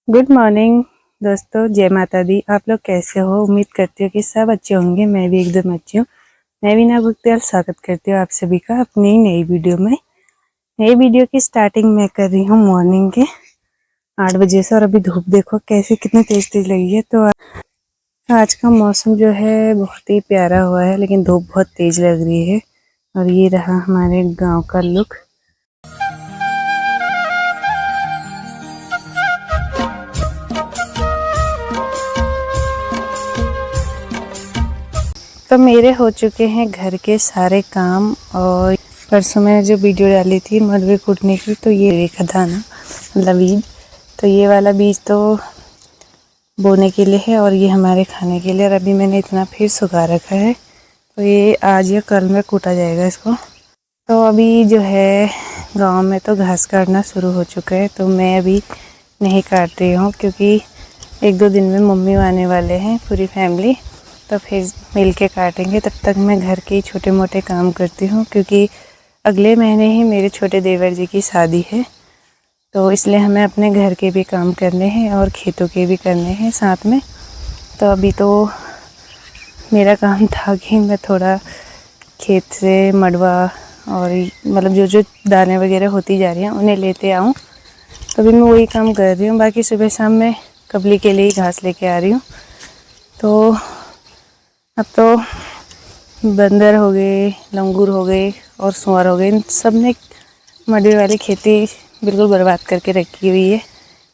Good morning दोस्तों, जय माता दी। आप लोग कैसे हो? उम्मीद करती हूँ कि सब अच्छे होंगे। मैं भी एकदम अच्छी हूँ। मैं वीना भुगताल स्वागत करती हूँ आप सभी का अपनी नई वीडियो में। नई वीडियो की स्टार्टिंग मैं कर रही हूँ मॉर्निंग के 8 बजे से। और अभी धूप देखो कैसे कितनी तेज तेज लगी है। तो आज का मौसम जो है बहुत ही प्यारा हुआ है, लेकिन धूप बहुत तेज लग रही है। और ये रहा हमारे गाँव का लुक। तो मेरे हो चुके हैं घर के सारे काम। और परसों मैंने जो वीडियो डाली थी मडवे कूटने की, तो ये देखा दाना मतलब बीज। तो ये वाला बीज तो बोने के लिए है और ये हमारे खाने के लिए। और अभी मैंने इतना फिर सुखा रखा है, तो ये आज या कल में कूटा जाएगा इसको। तो अभी जो है गांव में तो घास काटना शुरू हो चुका है, तो मैं अभी नहीं काट रही हूँ क्योंकि 1-2 दिन में मम्मी आने वाले हैं, पूरी फैमिली। तो फिर मिल के काटेंगे। तब तक मैं घर के छोटे मोटे काम करती हूँ, क्योंकि अगले महीने ही मेरे छोटे देवर जी की शादी है। तो इसलिए हमें अपने घर के भी काम करने हैं और खेतों के भी करने हैं साथ में। तो अभी तो मेरा काम था कि मैं थोड़ा खेत से मडवा और मतलब जो जो दाने वगैरह होती जा रही हैं उन्हें लेते आऊँ। तो अभी मैं वही काम कर रही हूँ। बाकी सुबह शाम मैं कबली के लिए ही घास लेके आ रही हूँ। तो अब तो बंदर हो गए, लंगूर हो गए और सुअर हो गए, इन सब ने मडवे वाली खेती बिल्कुल बर्बाद करके रखी हुई है।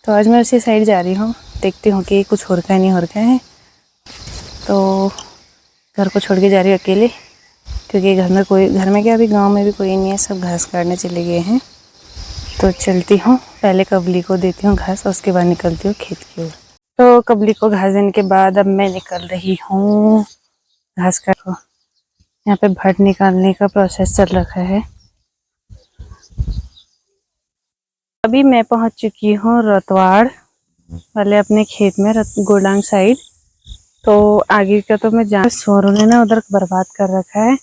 तो आज मैं उसी साइड जा रही हूँ, देखती हूँ कि कुछ हो रखा है नहीं हो रखा है। तो घर को छोड़ के जा रही हूँ अकेले, क्योंकि घर में क्या, अभी गांव में भी कोई नहीं है, सब घास काटने चले गए हैं। तो चलती हूँ, पहले कबली को देती हूँ घास और उसके बाद निकलती हूँ खेत की ओर। तो कबली को घास देने के बाद अब मैं निकल रही हूँ घास काट। यहाँ पे भट निकालने का प्रोसेस चल रखा है। अभी मैं पहुंच चुकी हूँ रतवाड़ वाले अपने खेत में, गोडांग साइड। तो आगे का तो मैं जान सोरों ने ना उधर बर्बाद कर रखा है,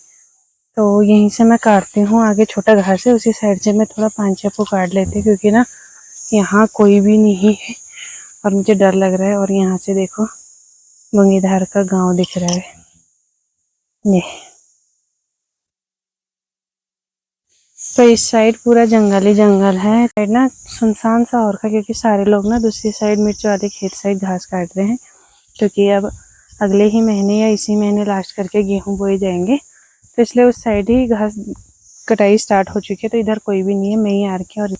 तो यहीं से मैं काटती हूँ। आगे छोटा घास है, उसी साइड से मैं थोड़ा 5-6 को काट लेती हूँ, क्योंकि ना यहाँ कोई भी नहीं है और मुझे डर लग रहा है। और यहाँ से देखो बंगीधार का गांव दिख रहा है। ये तो इस साइड पूरा जंगल ही जंगल है। साइड ना सुनसान सा और का, क्योंकि सारे लोग ना दूसरी साइड मिर्च वाले खेत साइड घास काट रहे हैं, क्योंकि अब अगले ही महीने या इसी महीने लास्ट करके गेहूं बोए जाएंगे। तो इसलिए उस साइड ही घास कटाई स्टार्ट हो चुकी है। तो इधर कोई भी नहीं है, मैं ही आ रखी हूँ। और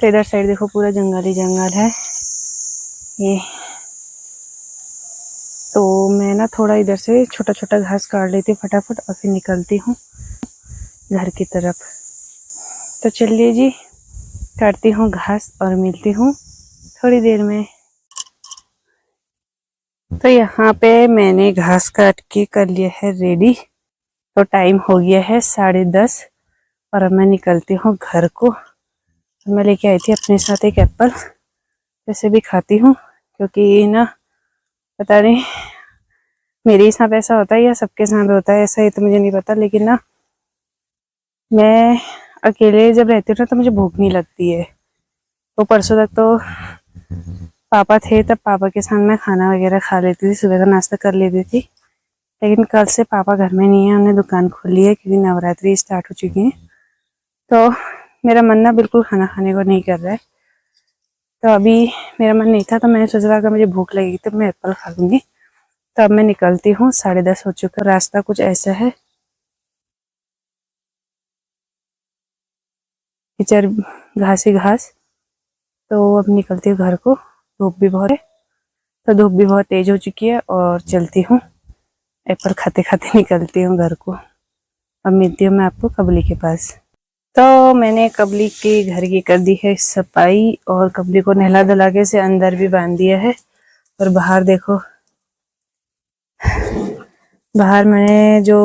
तो इधर साइड देखो पूरा जंगल ही जंगल है ये। तो मैं ना थोड़ा इधर से छोटा छोटा घास काट लेती हूँ फटाफट, और फिर निकलती हूँ घर की तरफ। तो चलिए जी, काटती हूँ घास और मिलती हूँ थोड़ी देर में। तो यहाँ पे मैंने घास काट के कर लिया है रेडी। तो टाइम हो गया है 10:30 और अब मैं निकलती हूँ घर को। तो मैं लेके आई थी अपने साथ एक एप्पल, वैसे भी खाती हूँ, क्योंकि ना पता नहीं मेरे साथ ऐसा होता है या सबके साथ होता है ऐसा, ही तो मुझे नहीं पता। लेकिन ना मैं अकेले जब रहती हूँ ना तो मुझे भूख नहीं लगती है। तो परसों तक तो पापा थे, तब पापा के साथ मैं खाना वगैरह खा लेती थी, सुबह का नाश्ता कर लेती थी। लेकिन कल से पापा घर में नहीं है, उन्होंने दुकान खोल ली है, क्योंकि नवरात्रि स्टार्ट हो चुकी है। तो मेरा मन ना बिल्कुल खाना खाने को नहीं कर रहा है। तो अभी मेरा मन नहीं था, तो मैंने सोचा अगर मुझे भूख लगेगी तो मैं एप्पल खा लूँगी। तो अब मैं निकलती हूँ, 10:30 हो चुका। रास्ता कुछ ऐसा है, कीचड़ घास ही घास। तो अब निकलती हूँ घर को। धूप भी बहुत है, तो धूप भी बहुत तेज हो चुकी है। और चलती हूँ, एप्पल खाते खाते निकलती हूँ घर को। अब मिलती हूँ मैं आपको कबली के पास। तो मैंने कबली के घर की कर दी है सफाई, और कबली को नहला धुला के से अंदर भी बांध दिया है। और बाहर देखो, बाहर मैंने जो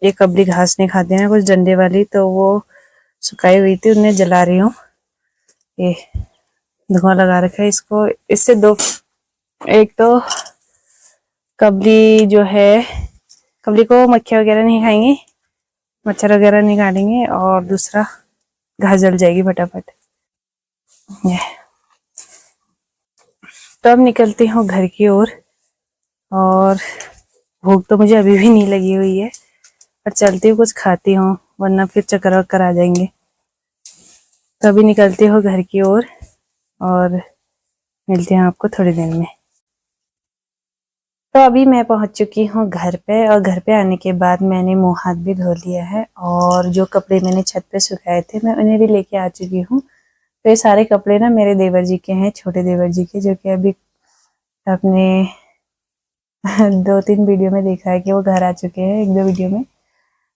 एक कबली घास नहीं खाते हैं कुछ डंडे वाली, तो वो सुखाई हुई थी, उन्हें जला रही हूँ। ये धुआं लगा रखा है इसको। इससे दो, एक तो कबली जो है, कबली को मक्खियाँ वगैरह नहीं खाएंगी, मच्छर वगैरह नहीं काटेंगे, और दूसरा घास जल जाएगी फटाफट। ये तो अब निकलती हूँ घर की ओर। और भूख तो मुझे अभी भी नहीं लगी हुई है, पर चलती हूँ कुछ खाती हूँ, वरना फिर चक्कर वक्कर आ जाएंगे। तो अभी निकलती हूँ घर की ओर और मिलते हैं आपको थोड़ी देर में। तो अभी मैं पहुंच चुकी हूँ घर पे, और घर पे आने के बाद मैंने मुंह हाथ भी धो लिया है, और जो कपड़े मैंने छत पे सुखाए थे मैं उन्हें भी लेके आ चुकी हूँ। तो ये सारे कपड़े ना मेरे देवर जी के हैं, छोटे देवर जी के, जो कि अभी अपने 2-3 वीडियो में देखा है कि वो घर आ चुके हैं, 1-2 वीडियो में।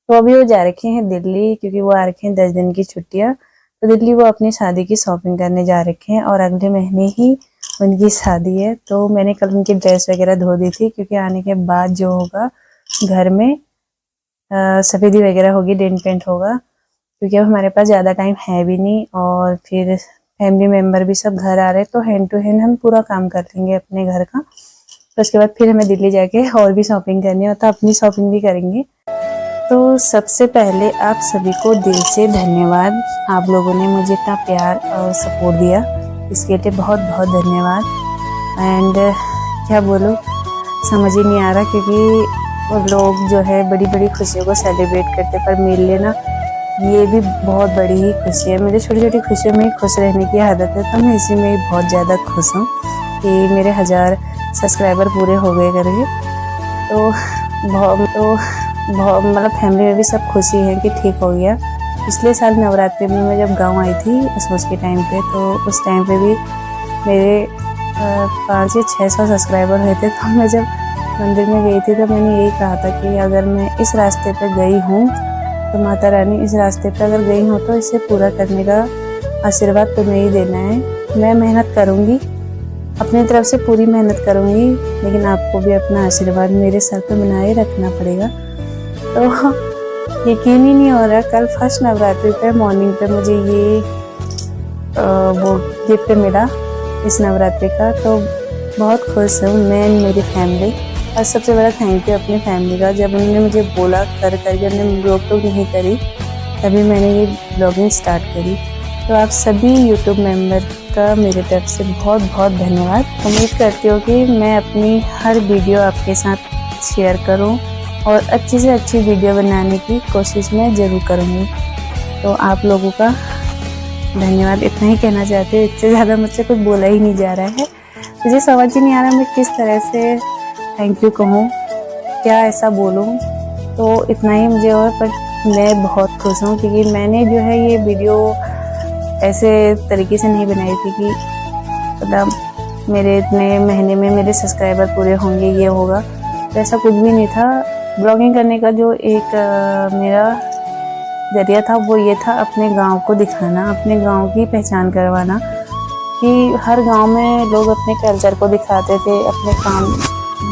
तो अभी वो जा रखे हैं दिल्ली, क्योंकि वो आ रखे हैं 10 दिन की छुट्टियाँ। तो दिल्ली वो अपनी शादी की शॉपिंग करने जा रखे हैं, और अगले महीने ही उनकी शादी है। तो मैंने कल उनकी ड्रेस वगैरह धो दी थी, क्योंकि आने के बाद जो होगा घर में सफेदी वगैरह होगी, डेंट पेंट होगा, क्योंकि अब हमारे पास ज़्यादा टाइम है भी नहीं, और फिर फैमिली मेम्बर भी सब घर आ रहे हैं, तो हैंड टू हैंड हम पूरा काम कर लेंगे अपने घर का। तो उसके बाद फिर हमें दिल्ली जाके और भी शॉपिंग करनी है, तो अपनी शॉपिंग भी करेंगे। तो सबसे पहले आप सभी को दिल से धन्यवाद, आप लोगों ने मुझे इतना प्यार और सपोर्ट दिया, इसके लिए बहुत बहुत धन्यवाद। एंड क्या बोलूँ, समझ ही नहीं आ रहा, क्योंकि वो लोग जो है बड़ी बड़ी खुशियों को सेलिब्रेट करते, पर मेरे लिए ना ये भी बहुत बड़ी ही खुशी है। मुझे छोटी छोटी खुशियों में ही खुश रहने की आदत है, तो मैं इसी में ही बहुत ज़्यादा खुश हूँ कि मेरे 1000 सब्सक्राइबर पूरे हो गए करके। तो बहुत मतलब फैमिली में भी सब खुशी है कि ठीक हो गया। पिछले साल नवरात्रि में मैं जब गांव आई थी उस के टाइम पे, तो उस टाइम पे भी मेरे 500 या 600 सब्सक्राइबर हुए थे। तो मैं जब मंदिर में गई थी तो मैंने यही कहा था कि अगर मैं इस रास्ते पे गई हूँ तो माता रानी इस रास्ते पे अगर गई हूँ तो इसे पूरा करने का आशीर्वाद तुम्हें ही देना है। मैं मेहनत करूँगी, अपनी तरफ से पूरी मेहनत करूँगी, लेकिन आपको भी अपना आशीर्वाद मेरे सर पे बनाए रखना पड़ेगा। तो यकीन ही नहीं हो रहा, कल फर्स्ट नवरात्रि पे मॉर्निंग पे मुझे ये वो गिफ्ट मिला इस नवरात्रि का। तो बहुत खुश हूँ मैं, मेरी फैमिली, और सबसे बड़ा थैंक यू अपनी फैमिली का। जब उन्होंने मुझे बोला कर करके, उन्होंने रोक टोक नहीं करी, तभी मैंने ये ब्लॉगिंग स्टार्ट करी। तो आप सभी यूट्यूब मेंबर का मेरे तरफ से बहुत बहुत धन्यवाद। उम्मीद करती हूँ कि मैं अपनी हर वीडियो आपके साथ शेयर करूँ, और अच्छी से अच्छी वीडियो बनाने की कोशिश मैं ज़रूर करूँगी। तो आप लोगों का धन्यवाद, इतना ही कहना चाहती हूँ, इससे ज़्यादा मुझसे कुछ बोला ही नहीं जा रहा है। मुझे समझ ही नहीं आ रहा मैं किस तरह से थैंक यू कहूँ, क्या ऐसा बोलूँ। तो इतना ही मुझे, और पर मैं बहुत खुश हूँ, क्योंकि मैंने जो है ये वीडियो ऐसे तरीके से नहीं बनाई थी कि मतलब मेरे इतने महीने में मेरे सब्सक्राइबर पूरे होंगे, ये होगा, तो ऐसा कुछ भी नहीं था। ब्लॉगिंग करने का जो एक मेरा जरिया था वो ये था, अपने गांव को दिखाना, अपने गांव की पहचान करवाना, कि हर गांव में लोग अपने कल्चर को दिखाते थे, अपने काम,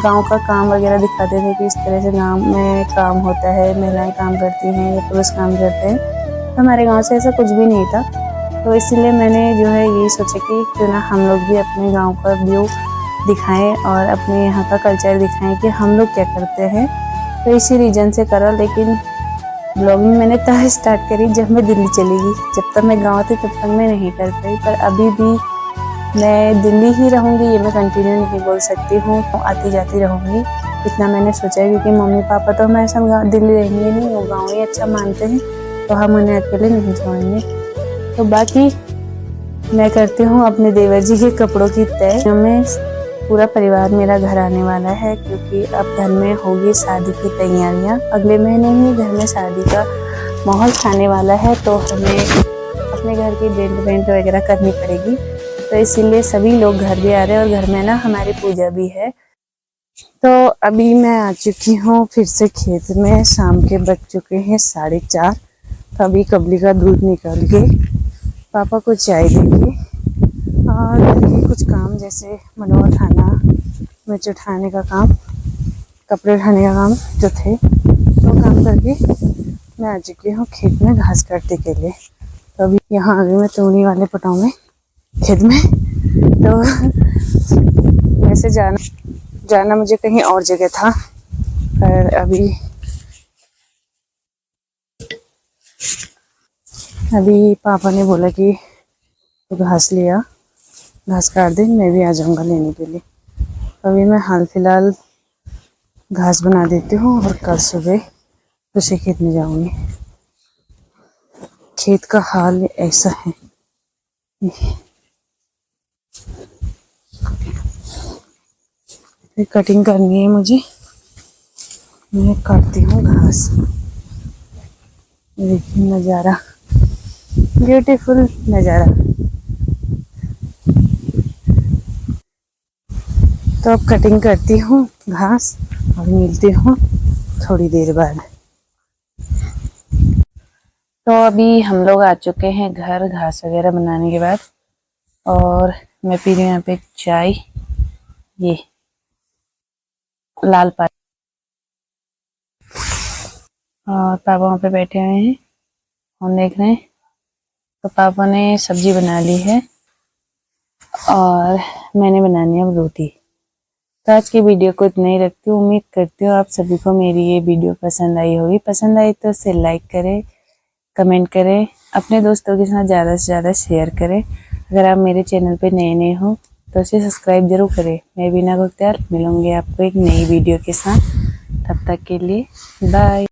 गांव का काम वगैरह दिखाते थे कि इस तरह से गांव में काम होता है, महिलाएं काम करती हैं या पुरुष काम करते हैं। हमारे गांव से ऐसा कुछ भी नहीं था, तो इसीलिए मैंने जो है यही सोचा कि क्यों ना हम लोग भी अपने गाँव का व्यू दिखाएँ और अपने यहाँ का कल्चर दिखाएँ कि हम लोग क्या करते हैं। तो इसी रीजन से करा। लेकिन ब्लॉगिंग मैंने तब स्टार्ट करी जब मैं दिल्ली चली गई, जब तक मैं गांव थी तब तक मैं नहीं कर पाई। पर अभी भी मैं दिल्ली ही रहूँगी, ये मैं कंटिन्यू नहीं बोल सकती हूँ, तो आती जाती रहूँगी, इतना मैंने सोचा है। क्योंकि मम्मी पापा तो हमारे साथ दिल्ली रहेंगे नहीं, वो गाँव ही अच्छा मानते हैं, तो हम उन्हें अकेले नहीं छोड़ेंगे। तो बाकी मैं करती हूँ अपने देवर जी के कपड़ों की तय। मैं पूरा परिवार मेरा घर आने वाला है, क्योंकि अब घर में होगी शादी की तैयारियां। अगले महीने ही घर में शादी का माहौल छाने वाला है, तो हमें अपने घर की डेंट पेंट वगैरह करनी पड़ेगी। तो इसीलिए सभी लोग घर भी आ रहे हैं, और घर में ना हमारी पूजा भी है। तो अभी मैं आ चुकी हूँ फिर से खेत में। शाम के बज चुके हैं 4:30। तो अभी कबली का दूध निकाल के पापा को चाय देंगे, और घर के कुछ काम जैसे मनो उठाना, मिर्च उठाने का काम, कपड़े उठाने का काम जो थे, तो काम करके मैं आ चुकी हूँ खेत में घास काटने के लिए। तो अभी यहाँ आ गई मैं तूनी वाले पटाव में, खेत में। तो वैसे जाना मुझे कहीं और जगह था, पर अभी पापा ने बोला कि तो घास लिया, घास काट दे, मैं भी आ जाऊंगा लेने के लिए। अभी मैं हाल फिलहाल घास बना देती हूँ और कल सुबह दूसरे खेत में जाऊंगी। खेत का हाल ऐसा है। फिर कटिंग करनी है मुझे, मैं काटती हूँ घास। देखिए नज़ारा, ब्यूटीफुल नज़ारा। तो अब कटिंग करती हूँ घास और मिलती हूँ थोड़ी देर बाद। तो अभी हम लोग आ चुके हैं घर घास वगैरह बनाने के बाद, और मैं पी रही हूँ यहाँ पे चाय, ये लाल पानी। और पापा वहाँ पे बैठे हुए हैं और देख रहे हैं। तो पापा ने सब्जी बना ली है और मैंने बनानी है अब रोटी। तो आज की वीडियो को इतना ही रखती हूँ। उम्मीद करती हूँ आप सभी को मेरी ये वीडियो पसंद आई होगी। पसंद आई तो इसे लाइक करें, कमेंट करें, अपने दोस्तों के साथ ज़्यादा से ज़्यादा शेयर करें। अगर आप मेरे चैनल पे नए हो तो इसे सब्सक्राइब जरूर करें। मैं बीना गुप्ता मिलूंगी आपको एक नई वीडियो के साथ। तब तक के लिए बाय।